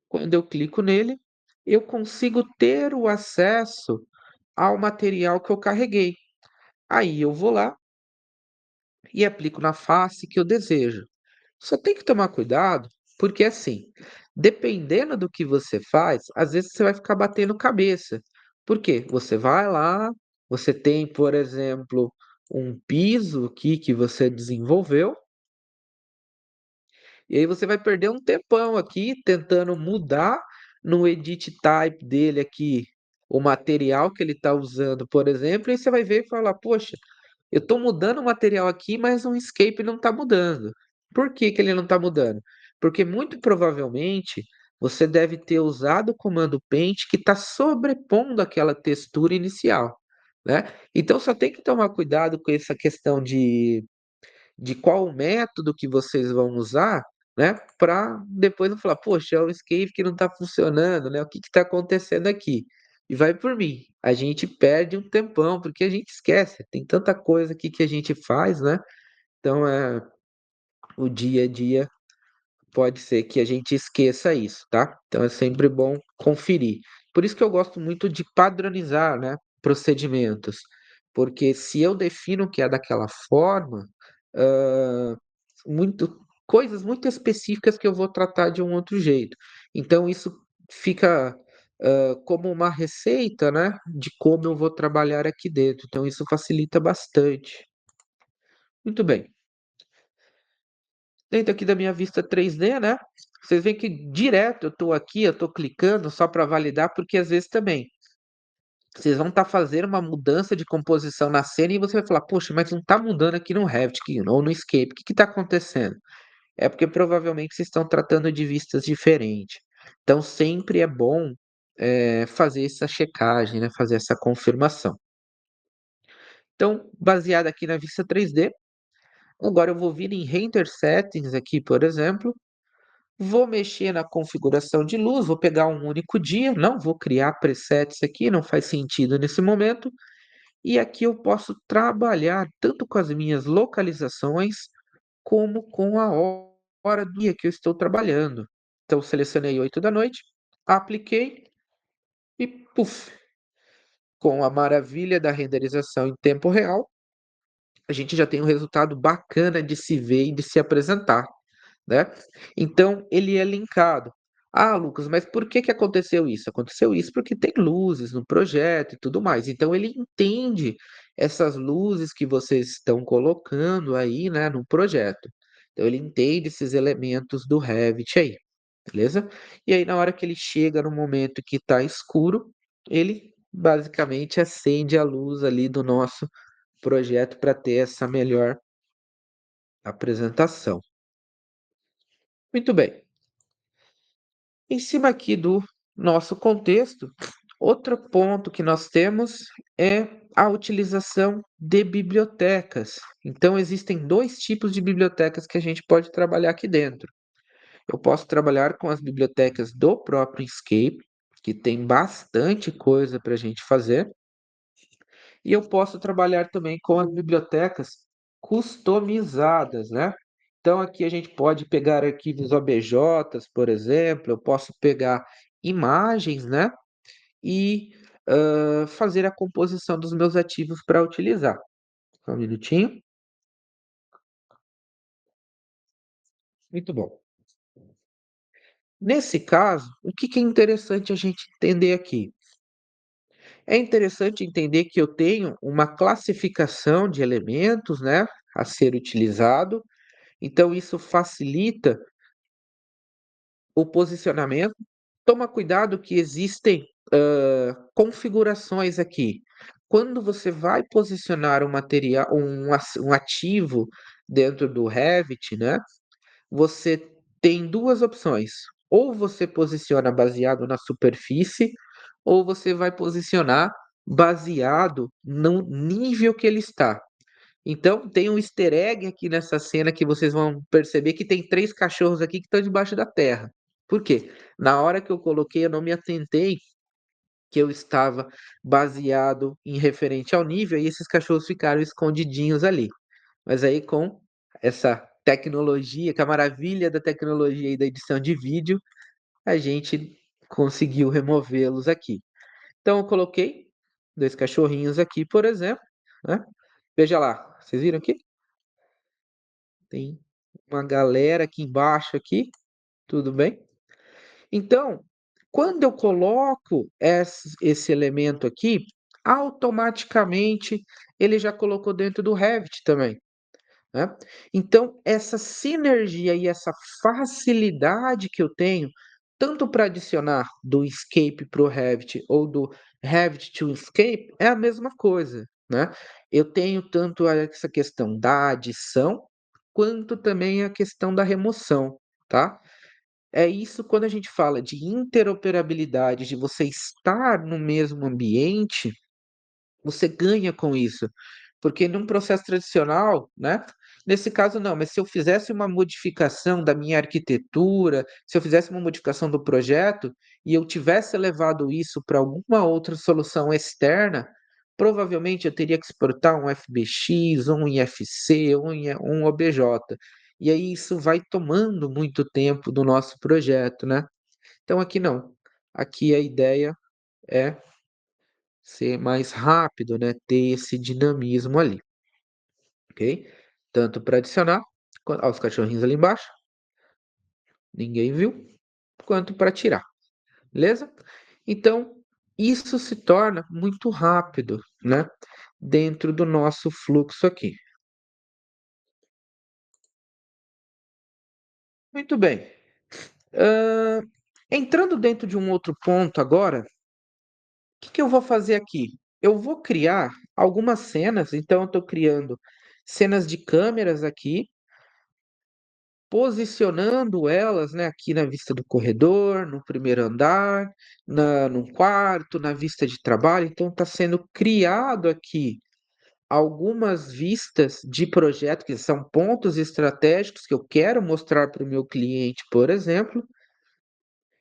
Quando eu clico nele, eu consigo ter o acesso ao material que eu carreguei. Aí eu vou lá e aplico na face que eu desejo. Só tem que tomar cuidado, porque assim, dependendo do que você faz, às vezes você vai ficar batendo cabeça. Por quê? Você vai lá, você tem, por exemplo, um piso aqui que você desenvolveu, e aí você vai perder um tempão aqui tentando mudar no edit type dele aqui o material que ele está usando, por exemplo, e aí você vai ver e falar, poxa, eu estou mudando o material aqui, mas o escape não está mudando. Por que que ele não está mudando? Porque muito provavelmente você deve ter usado o comando paint que está sobrepondo aquela textura inicial, né? Então só tem que tomar cuidado com essa questão de qual método que vocês vão usar, né? Para depois não falar, poxa, é o escape que não está funcionando, né? O que está acontecendo aqui? E vai por mim. A gente perde um tempão, porque a gente esquece. Tem tanta coisa aqui que a gente faz, né? Então, o dia a dia pode ser que a gente esqueça isso, tá? Então é sempre bom conferir. Por isso que eu gosto muito de padronizar, né, procedimentos, porque se eu defino que é daquela forma, hã, coisas muito específicas que eu vou tratar de um outro jeito. Então isso fica, como uma receita, né, de como eu vou trabalhar aqui dentro, então isso facilita bastante. Muito bem. Dentro aqui da minha vista 3D, né, vocês veem que direto eu estou clicando só para validar, porque às vezes também, vocês vão estar fazendo uma mudança de composição na cena e você vai falar: "Poxa, mas não está mudando aqui no Revit aqui, ou no Escape, o que está acontecendo?". É porque provavelmente vocês estão tratando de vistas diferentes. Então sempre é bom, fazer essa checagem, né, fazer essa confirmação. Então, baseado aqui na vista 3D, agora eu vou vir em Render Settings aqui, por exemplo. Vou mexer na configuração de luz, vou pegar um único dia, não vou criar presets aqui, não faz sentido nesse momento. E aqui eu posso trabalhar tanto com as minhas localizações, como com a hora do dia que eu estou trabalhando. Então, selecionei 8 da noite, apliquei e, puf, com a maravilha da renderização em tempo real, a gente já tem um resultado bacana de se ver e de se apresentar, né? Então ele é linkado. Ah, Lucas, mas por que que aconteceu isso? Aconteceu isso porque tem luzes no projeto e tudo mais. Então ele entende essas luzes que vocês estão colocando aí, né, no projeto. Então ele entende esses elementos do Revit aí, beleza? E aí na hora que ele chega no momento que está escuro, ele basicamente acende a luz ali do nosso projeto para ter essa melhor apresentação. Muito bem. Em cima aqui do nosso contexto, outro ponto que nós temos é a utilização de bibliotecas. Então, existem dois tipos de bibliotecas que a gente pode trabalhar aqui dentro. Eu posso trabalhar com as bibliotecas do próprio Inkscape, que tem bastante coisa para a gente fazer, e eu posso trabalhar também com as bibliotecas customizadas, né? Então aqui a gente pode pegar arquivos OBJs, por exemplo, eu posso pegar imagens, né? E fazer a composição dos meus ativos para utilizar. Só um minutinho. Muito bom. Nesse caso, o que que é interessante a gente entender aqui? É interessante entender que eu tenho uma classificação de elementos, né, a ser utilizado. Então isso facilita o posicionamento. Toma cuidado que existem, configurações aqui. Quando você vai posicionar um material um ativo dentro do Revit, né, você tem 2 opções: ou você posiciona baseado na superfície, ou você vai posicionar baseado no nível que ele está. Então, tem um easter egg aqui nessa cena que vocês vão perceber que tem 3 cachorros aqui que estão debaixo da terra. Por quê? Na hora que eu coloquei, eu não me atentei que eu estava baseado em referente ao nível e esses cachorros ficaram escondidinhos ali. Mas aí com essa tecnologia, com a maravilha da tecnologia e da edição de vídeo, a gente conseguiu removê-los aqui. Então eu coloquei 2 cachorrinhos aqui, por exemplo, né. Veja lá, vocês viram aqui? Tem uma galera aqui embaixo aqui, tudo bem? Então, quando eu coloco esse elemento aqui, automaticamente ele já colocou dentro do Revit também, né. Então essa sinergia e essa facilidade que eu tenho, tanto para adicionar do Escape para o Revit ou do Revit to Escape, é a mesma coisa, né. Eu tenho tanto essa questão da adição, quanto também a questão da remoção, tá. É isso quando a gente fala de interoperabilidade, de você estar no mesmo ambiente, você ganha com isso. Porque num processo tradicional, né, nesse caso não, mas se eu fizesse uma modificação da minha arquitetura, se eu fizesse uma modificação do projeto e eu tivesse levado isso para alguma outra solução externa, provavelmente eu teria que exportar um FBX, um IFC, um OBJ. E aí isso vai tomando muito tempo do nosso projeto, né. Então aqui não, aqui a ideia é ser mais rápido, né, ter esse dinamismo ali, ok? Tanto para adicionar, os cachorrinhos ali embaixo, ninguém viu, quanto para tirar, beleza? Então, isso se torna muito rápido, né, dentro do nosso fluxo aqui. Muito bem. Hã, entrando dentro de um outro ponto agora, o que que eu vou fazer aqui? Eu vou criar algumas cenas, então eu estou criando cenas de câmeras aqui, posicionando elas, né, aqui na vista do corredor, no primeiro andar, no quarto, na vista de trabalho. Então está sendo criado aqui algumas vistas de projeto, que são pontos estratégicos que eu quero mostrar para o meu cliente, por exemplo.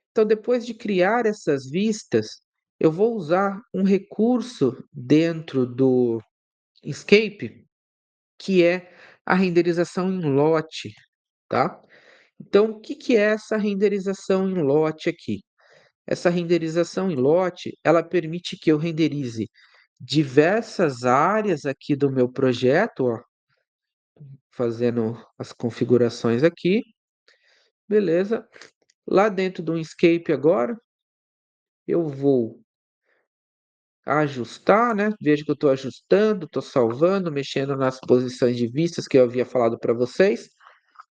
Então, depois de criar essas vistas, eu vou usar um recurso dentro do Escape, que é a renderização em lote, tá? Então, o que que é essa renderização em lote aqui? Essa renderização em lote, ela permite que eu renderize diversas áreas aqui do meu projeto, ó, fazendo as configurações aqui, beleza. Lá dentro do Inkscape agora, eu vou ajustar, né? Veja que eu estou ajustando, estou salvando, mexendo nas posições de vistas que eu havia falado para vocês.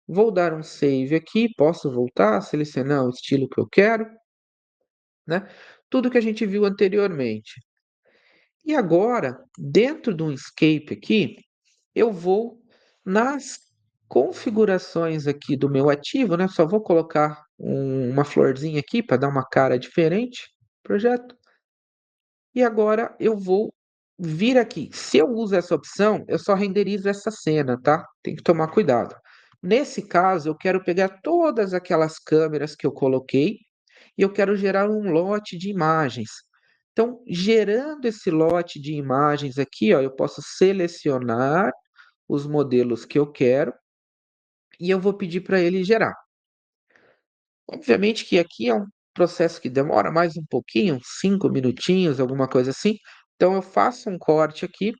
Vou dar um save aqui, posso voltar, selecionar o estilo que eu quero, né? Tudo que a gente viu anteriormente. E agora, dentro do Escape aqui, eu vou nas configurações aqui do meu ativo, né? Só vou colocar uma florzinha aqui para dar uma cara diferente, projeto. E agora eu vou vir aqui. Se eu uso essa opção, eu só renderizo essa cena, tá? Tem que tomar cuidado. Nesse caso, eu quero pegar todas aquelas câmeras que eu coloquei e eu quero gerar um lote de imagens. Então, gerando esse lote de imagens aqui, ó, eu posso selecionar os modelos que eu quero e eu vou pedir para ele gerar. Obviamente que aqui é um processo que demora mais um pouquinho, 5 minutinhos, alguma coisa assim. Então eu faço um corte aqui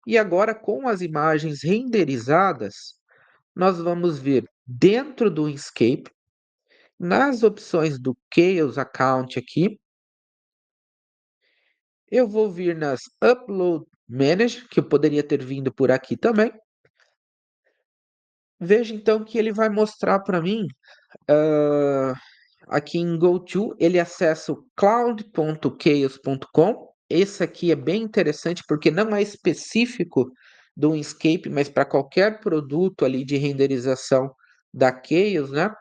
e agora com as imagens renderizadas, nós vamos ver dentro do Inkscape, nas opções do Chaos Account aqui, eu vou vir nas Upload Manager, que eu poderia ter vindo por aqui também. Veja então que ele vai mostrar para mim, aqui em GoTo, ele acessa o cloud.chaos.com. Esse aqui é bem interessante porque não é específico do Inkscape, mas para qualquer produto ali de renderização da Chaos, né?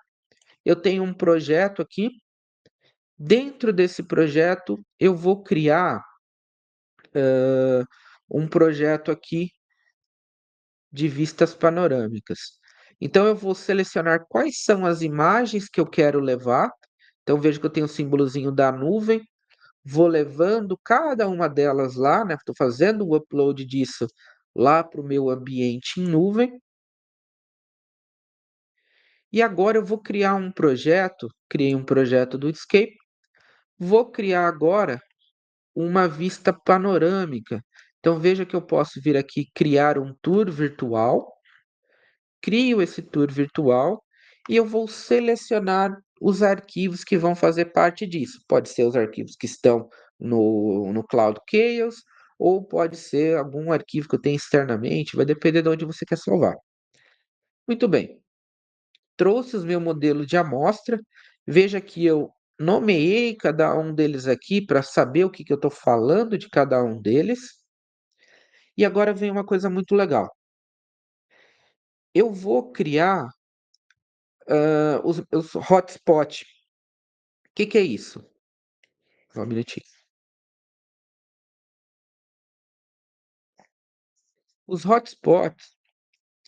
Eu tenho um projeto aqui. Dentro desse projeto, eu vou criar um projeto aqui de vistas panorâmicas. Então eu vou selecionar quais são as imagens que eu quero levar. Então vejo que eu tenho o símbolozinho da nuvem, vou levando cada uma delas lá, né? Estou fazendo o upload disso lá para o meu ambiente em nuvem. E agora eu vou criar um projeto, criei um projeto do Escape, vou criar agora uma vista panorâmica. Então veja que eu posso vir aqui criar um tour virtual, crio esse tour virtual e eu vou selecionar os arquivos que vão fazer parte disso. Pode ser os arquivos que estão no Cloud Chaos, ou pode ser algum arquivo que eu tenho externamente, vai depender de onde você quer salvar. Muito bem, trouxe o meu modelo de amostra, veja que eu nomeei cada um deles aqui para saber o que eu estou falando de cada um deles. E agora vem uma coisa muito legal. Eu vou criar os hotspots. O que é isso? Só um minutinho. Os hotspots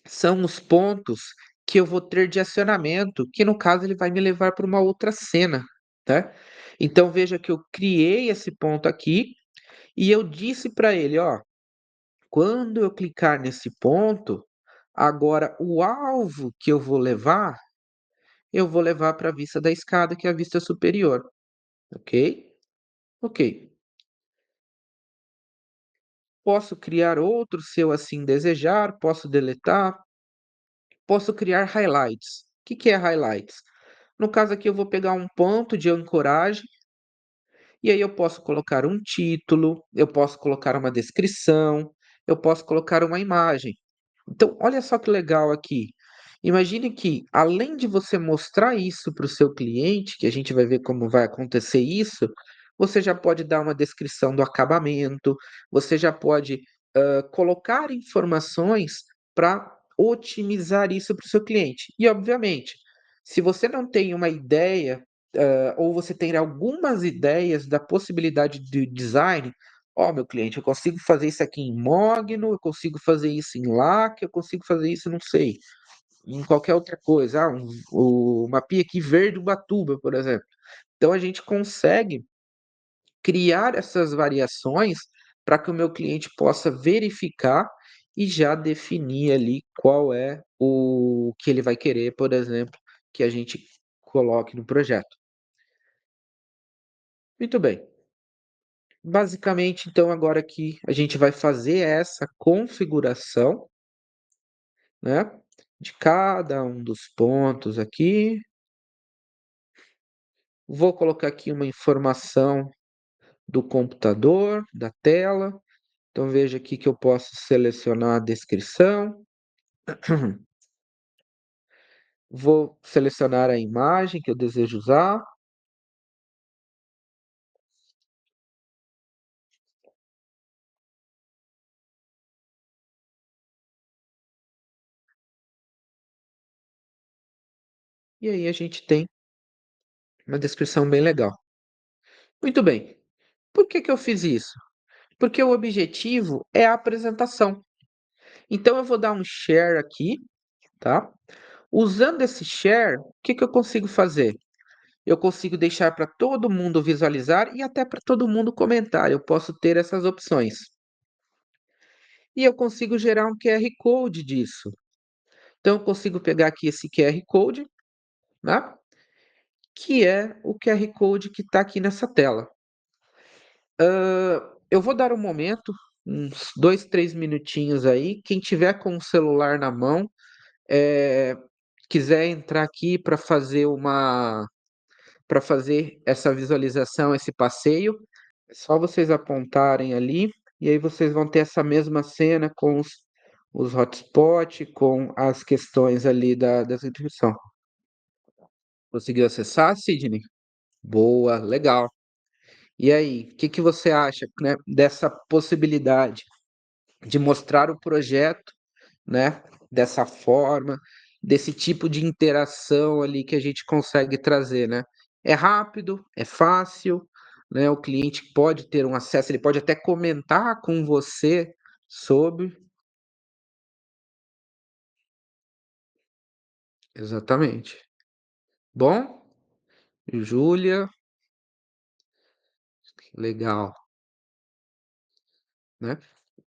são os pontos que eu vou ter de acionamento, que no caso ele vai me levar para uma outra cena, tá? Então veja que eu criei esse ponto aqui e eu disse para ele, ó, quando eu clicar nesse ponto, agora o alvo que eu vou levar para a vista da escada, que é a vista superior, ok? Ok. Posso criar outro se eu assim desejar, posso deletar, posso criar highlights. O que é highlights? No caso aqui, eu vou pegar um ponto de ancoragem e aí eu posso colocar um título, eu posso colocar uma descrição, eu posso colocar uma imagem. Então, olha só que legal aqui. Imagine que, além de você mostrar isso para o seu cliente, que a gente vai ver como vai acontecer isso, você já pode dar uma descrição do acabamento, você já pode colocar informações para otimizar isso para o seu cliente. E, obviamente, se você não tem uma ideia, ou você tem algumas ideias da possibilidade de design, ó, meu cliente, eu consigo fazer isso aqui em Mogno, eu consigo fazer isso em LAC, eu consigo fazer isso, não sei, em qualquer outra coisa. Uma pia aqui verde Ubatuba, por exemplo. Então a gente consegue criar essas variações para que o meu cliente possa verificar e já definir ali qual é o que ele vai querer, por exemplo, que a gente coloque no projeto. Muito bem. Basicamente, então, agora que a gente vai fazer essa configuração, né, de cada um dos pontos aqui. Vou colocar aqui uma informação do computador, da tela. Então veja aqui que eu posso selecionar a descrição. Vou selecionar a imagem que eu desejo usar. E aí a gente tem uma descrição bem legal. Muito bem. Por que eu fiz isso? Porque o objetivo é a apresentação. Então eu vou dar um share aqui, tá? Usando esse share, o que eu consigo fazer? Eu consigo deixar para todo mundo visualizar e até para todo mundo comentar. Eu posso ter essas opções. E eu consigo gerar um QR Code disso. Então, eu consigo pegar aqui esse QR Code, né? Que é o QR Code que está aqui nessa tela. Eu vou dar um momento, uns 2, 3 minutinhos aí. Quem tiver com o celular na mão, é, quiser entrar aqui para fazer essa visualização, esse passeio, é só vocês apontarem ali e aí vocês vão ter essa mesma cena com os hotspots, com as questões ali dessa introdução. Conseguiu acessar, Sidney? Boa, legal. E aí, o que você acha, né, dessa possibilidade de mostrar o projeto, né, dessa forma, desse tipo de interação ali que a gente consegue trazer, né? É rápido, é fácil, né? O cliente pode ter um acesso, ele pode até comentar com você sobre. exatamente. Bom, Júlia, legal, né.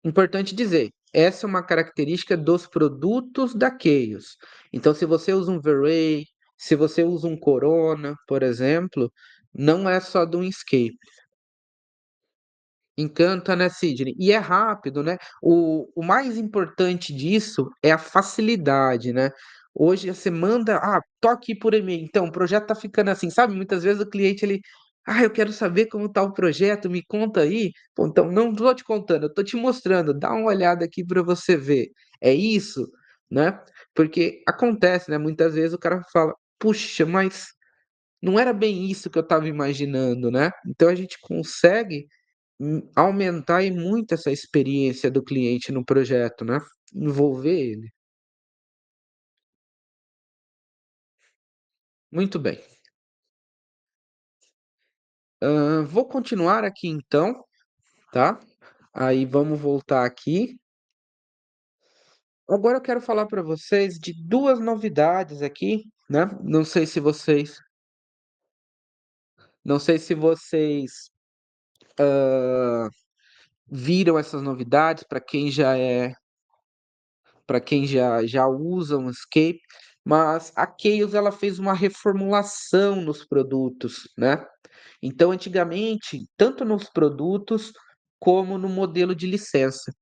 Importante dizer, essa é uma característica dos produtos da Keyos. Então se você usa um Verray, se você usa um Corona, por exemplo, não é só do Inkscape. Encanta, né, Sidney? E é rápido, né? O mais importante disso é a facilidade, né? Hoje você manda, toque por e-mail. Então, o projeto tá ficando assim, sabe? Muitas vezes o cliente ele, eu quero saber como tá o projeto, me conta aí. Pô, então não tô te contando, eu tô te mostrando, dá uma olhada aqui para você ver. É isso, né? Porque acontece, né? Muitas vezes o cara fala, puxa, mas não era bem isso que eu estava imaginando, né? Então a gente consegue aumentar e muito essa experiência do cliente no projeto, né, envolver ele. Muito bem. Vou continuar aqui então, tá, aí vamos voltar aqui. Agora eu quero falar para vocês de 2 novidades aqui, né, não sei se vocês viram essas novidades para quem já usa um Escape, mas a Keyos ela fez uma reformulação nos produtos, né. Então, antigamente, tanto nos produtos como no modelo de licença.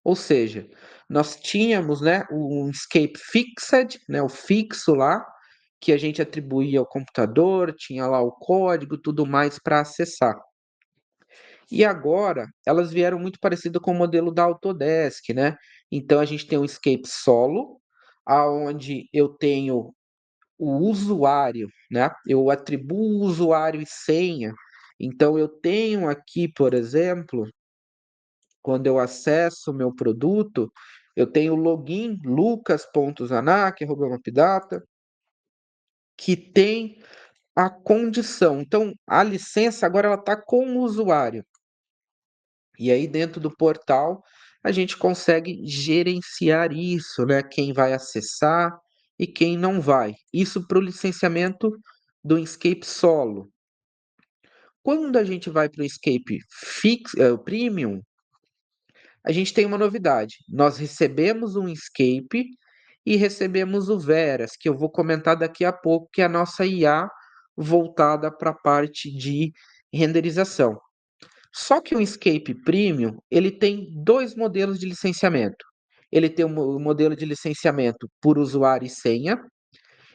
Ou seja, nós tínhamos, né, um escape fixed, né, o fixo lá, que a gente atribuía ao computador, tinha lá o código, tudo mais para acessar. E agora, elas vieram muito parecido com o modelo da Autodesk, né? Então a gente tem um escape solo, aonde eu tenho o usuário, né? Eu atribuo usuário e senha. Então eu tenho aqui, por exemplo, quando eu acesso o meu produto, eu tenho o login lucas.zanac@mapdata, que tem a condição. Então a licença agora ela está com o usuário. E aí dentro do portal a gente consegue gerenciar isso, né? Quem vai acessar e quem não vai. Isso para o licenciamento do Inkscape solo. Quando a gente vai para o Escape o Premium, a gente tem uma novidade. Nós recebemos um Escape e recebemos o Veras, que eu vou comentar daqui a pouco, que é a nossa IA voltada para a parte de renderização. Só que o Escape Premium, ele tem dois modelos de licenciamento. Ele tem um modelo de licenciamento por usuário e senha,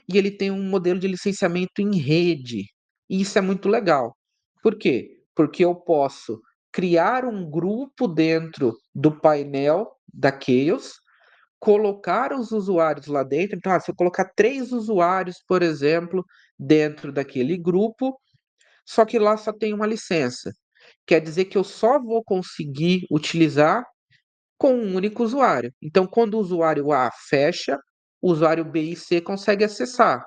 e ele tem um modelo de licenciamento em rede. E isso é muito legal. Por quê? Porque eu posso criar um grupo dentro do painel da Chaos, colocar os usuários lá dentro. Então, se eu colocar 3 usuários, por exemplo, dentro daquele grupo, só que lá só tem uma licença. Quer dizer que eu só vou conseguir utilizar com um único usuário. Então, quando o usuário A fecha, o usuário B e C consegue acessar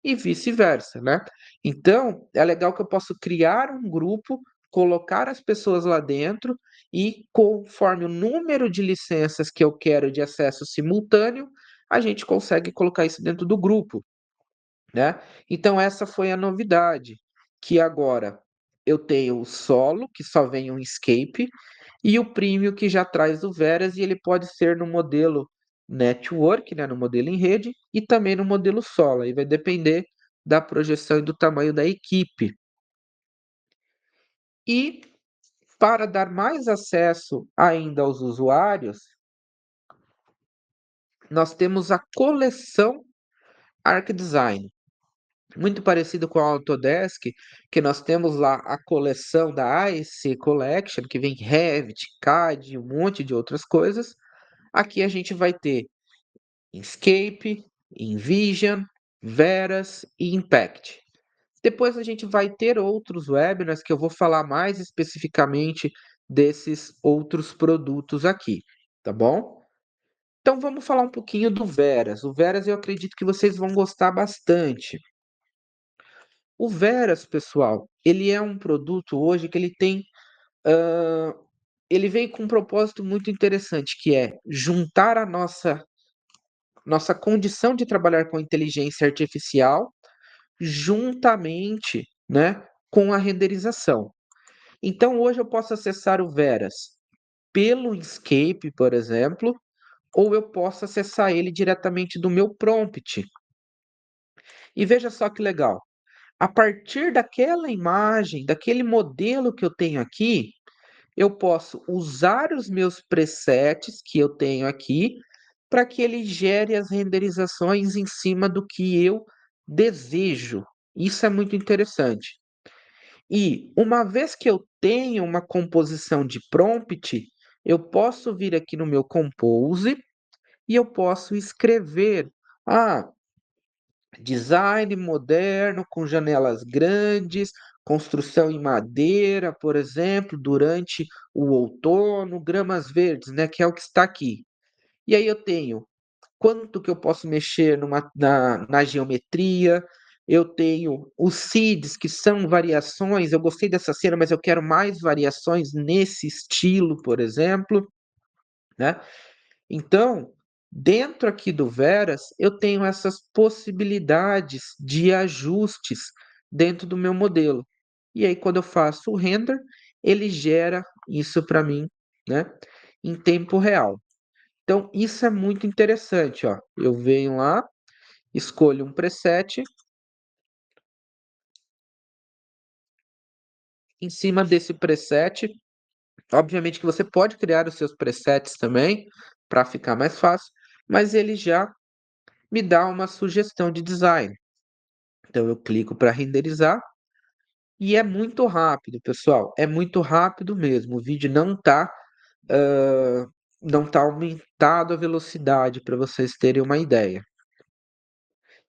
e vice-versa, né? Então, é legal que eu posso criar um grupo, colocar as pessoas lá dentro e conforme o número de licenças que eu quero de acesso simultâneo, a gente consegue colocar isso dentro do grupo, né? Então essa foi a novidade, que agora eu tenho o solo, que só vem um escape, e o premium que já traz o Veras e ele pode ser no modelo network, né, no modelo em rede e também no modelo solo. Aí vai depender da projeção e do tamanho da equipe. E para dar mais acesso ainda aos usuários, nós temos a coleção ArcDesign. Muito parecido com a Autodesk, que nós temos lá a coleção da ICE Collection, que vem Revit, CAD, um monte de outras coisas. Aqui a gente vai ter Inkscape, InVision, Veras e Impact. Depois a gente vai ter outros webinars que eu vou falar mais especificamente desses outros produtos aqui, tá bom? Então vamos falar um pouquinho do Veras. O Veras eu acredito que vocês vão gostar bastante. O Veras, pessoal, ele é um produto hoje que ele tem, hã, ele veio com um propósito muito interessante, que é juntar a nossa nossa condição de trabalhar com inteligência artificial juntamente, né, com a renderização. Então, hoje eu posso acessar o Veras pelo Inkscape, por exemplo, ou eu posso acessar ele diretamente do meu prompt. E veja só que legal. A partir daquela imagem, daquele modelo que eu tenho aqui, eu posso usar os meus presets que eu tenho aqui para que ele gere as renderizações em cima do que eu desejo. Isso é muito interessante. E uma vez que eu tenho uma composição de prompt, eu posso vir aqui no meu Compose e eu posso escrever ah, design moderno com janelas grandes, construção em madeira, por exemplo, durante o outono, gramas verdes, né, que é o que está aqui. E aí eu tenho quanto que eu posso mexer na geometria, eu tenho os seeds, que são variações, eu gostei dessa cena, mas eu quero mais variações nesse estilo, por exemplo, né? Então, dentro aqui do Veras, eu tenho essas possibilidades de ajustes dentro do meu modelo. E aí, quando eu faço o render, ele gera isso para mim, né, em tempo real. Então, isso é muito interessante, ó. Eu venho lá, escolho um preset, em cima desse preset, obviamente que você pode criar os seus presets também, para ficar mais fácil, mas ele já me dá uma sugestão de design. Então eu clico para renderizar e é muito rápido, pessoal. É muito rápido mesmo. O vídeo não tá aumentado a velocidade para vocês terem uma ideia.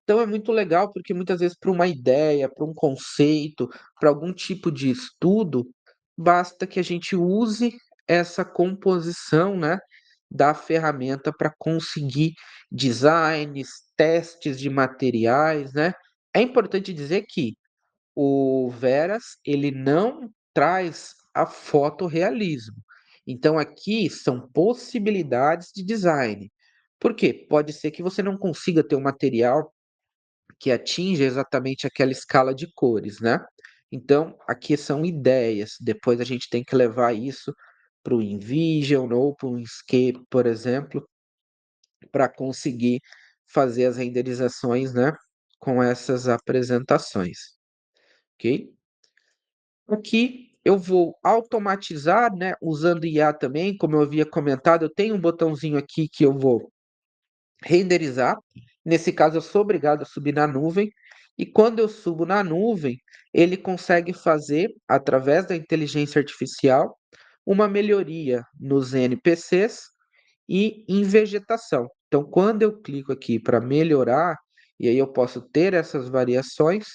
Então é muito legal porque muitas vezes para uma ideia, para um conceito, para algum tipo de estudo, basta que a gente use essa composição, né, da ferramenta para conseguir designs, testes de materiais, né? É importante dizer que o Veras, ele não traz a fotorrealismo. Então aqui são possibilidades de design. Por quê? Pode ser que você não consiga ter um material que atinja exatamente aquela escala de cores, né? Então, aqui são ideias. Depois a gente tem que levar isso para o InVision ou para o Inkscape, por exemplo, para conseguir fazer as renderizações, né? Com essas apresentações, ok? Aqui eu vou automatizar, né? Usando IA também, como eu havia comentado, eu tenho um botãozinho aqui que eu vou renderizar. Nesse caso, eu sou obrigado a subir na nuvem. E quando eu subo na nuvem, ele consegue fazer, através da inteligência artificial, uma melhoria nos NPCs e em vegetação. Então, quando eu clico aqui para melhorar, e aí eu posso ter essas variações,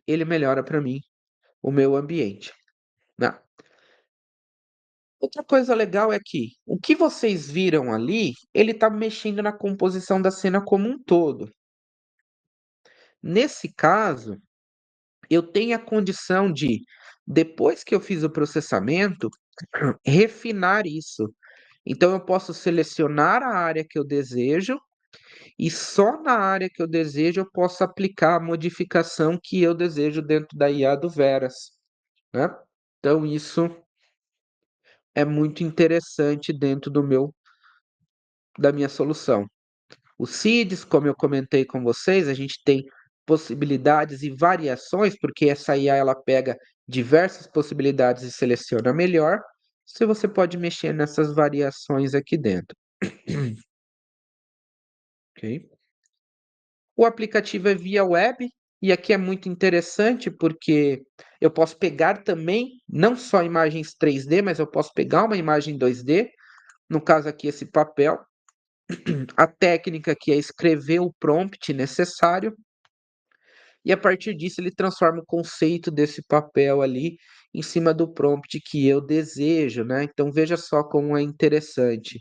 ele melhora para mim o meu ambiente, né? Outra coisa legal é que o que vocês viram ali, ele está mexendo na composição da cena como um todo. Nesse caso, eu tenho a condição de, depois que eu fiz o processamento, refinar isso. Então, eu posso selecionar a área que eu desejo e só na área que eu desejo eu posso aplicar a modificação que eu desejo dentro da IA do Veras, né? Então, isso é muito interessante dentro da minha solução. O CIDS, como eu comentei com vocês, a gente tem possibilidades e variações, porque essa IA ela pega diversas possibilidades e seleciona a melhor. Se você pode mexer nessas variações aqui dentro, ok? O aplicativo é via web e aqui é muito interessante porque eu posso pegar também não só imagens 3D, mas eu posso pegar uma imagem 2D, no caso aqui esse papel. A técnica que é escrever o prompt necessário e a partir disso ele transforma o conceito desse papel ali em cima do prompt que eu desejo, né? Então veja só como é interessante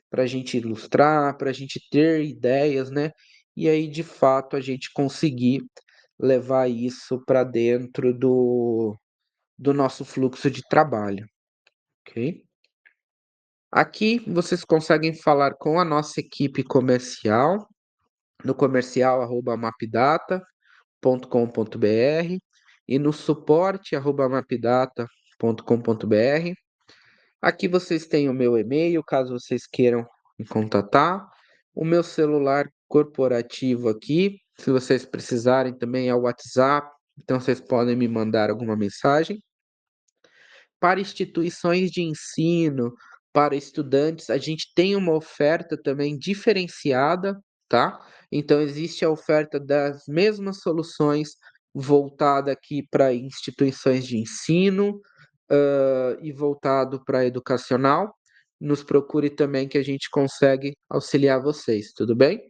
para a gente ilustrar, para a gente ter ideias, né? E aí de fato a gente conseguir levar isso para dentro do nosso fluxo de trabalho, ok? Aqui vocês conseguem falar com a nossa equipe comercial, no comercial@mapdata.com.br e no suporte@mapdata.com.br. Aqui vocês têm o meu e-mail, caso vocês queiram me contatar. O meu celular corporativo aqui, se vocês precisarem também é o WhatsApp, então vocês podem me mandar alguma mensagem. Para instituições de ensino, para estudantes, a gente tem uma oferta também diferenciada, tá? Então existe a oferta das mesmas soluções voltada aqui para instituições de ensino, e voltado para educacional. Nos procure também que a gente consegue auxiliar vocês, tudo bem?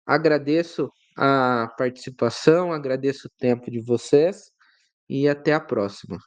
Agradeço a participação, agradeço o tempo de vocês e até a próxima.